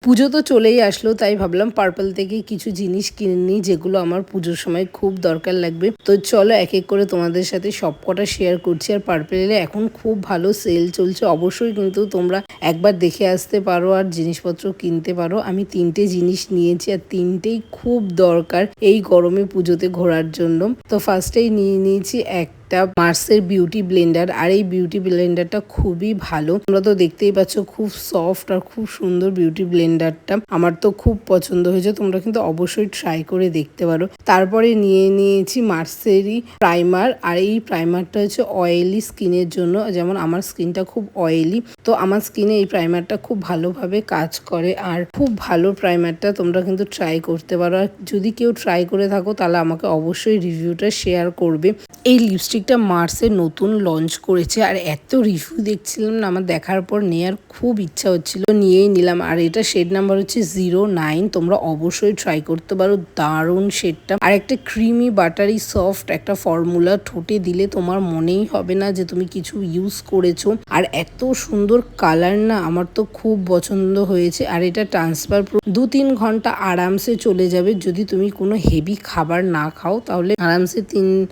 পুজো তো চলেই আসলো, তাই ভাবলাম পার্পল থেকে কিছু জিনিস কিনে নিই যেগুলো আমার পুজোর সময় খুব দরকার লাগবে। তো চলো এক এক করে তোমাদের সাথে সবকটা শেয়ার করছি। আর পার্পেলে এখন খুব ভালো সেল চলছে, অবশ্যই কিন্তু তোমরা একবার দেখে আসতে পারো আর জিনিসপত্র কিনতে পারো। আমি 3টে জিনিস নিয়েছি আর 3টেই খুব দরকার এই গরমে পুজোতে ঘোরার জন্য। তো ফার্স্টেই নিয়ে নিয়েছি একটা মার্সের বিউটি ব্লেন্ডার। আর এই বিউটি ব্লেন্ডারটা খুবই ভালো, তোমরা তো দেখতেই পাচ্ছ খুব সফট আর খুব সুন্দর বিউটি ব্লেন্ডারটা। আমার তো খুব পছন্দ হয়েছে, তোমরা কিন্তু অবশ্যই ট্রাই করে দেখতে পারো। তারপরে নিয়ে নিয়েছি মার্সেরই প্রাইমার। আর এই প্রাইমারটা হচ্ছে অয়েলি স্কিনের জন্য, যেমন আমার স্কিনটা খুব অয়েলি, তো আমার স্কিনে এই প্রাইমারটা খুব ভালোভাবে কাজ করে। আর খুব ভালো প্রাইমারটা, তোমরা কিন্তু ট্রাই করতে পারো। আর যদি কেউ ট্রাই করে থাকো তাহলে আমাকে অবশ্যই রিভিউটা শেয়ার করবে। এই লিপস্টিকটা মার্সের নতুন লঞ্চ করেছে আর এত রিভিউ দেখছিলাম না, আমার দেখার পর নেওয়ার খুব ইচ্ছা হচ্ছিল, নিয়েই নিলাম। আর এটা শেড নাম্বার হচ্ছে 09, তোমরা অবশ্যই ট্রাই করতে পারো, দারুণ শেডটা। আর একটা ক্রিমি বাটারি সফট একটা ফর্মুলা, ঠোঁটে দিলে তোমার মনেই হবে না যে তুমি কিছু ইউজ করেছো। আর এত সুন্দর কালার না, আমার তো খুব পছন্দ হয়েছে। আর এটা ট্রান্সফার 2-3 ঘন্টা আরামসে চলে যাবে, যদি তুমি কোনো হেভি খাবার না খাও তাহলে আরামসে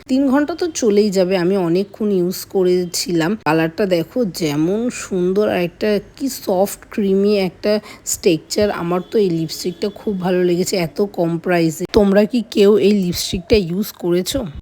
3 ঘন্টা তো চলেই যাবে। আমি অনেকক্ষণ ইউজ করেছিলাম। কালারটা দেখো যেমন সুন্দর, আর একটা কি সফট ক্রিমি একটা স্ট্রাকচার। আমার তো এই লিপস্টিকটা খুব ভালো লেগেছে এত কম প্রাইসে। তোমরা কি কেউ এই লিপস্টিকটা ইউজ করেছো?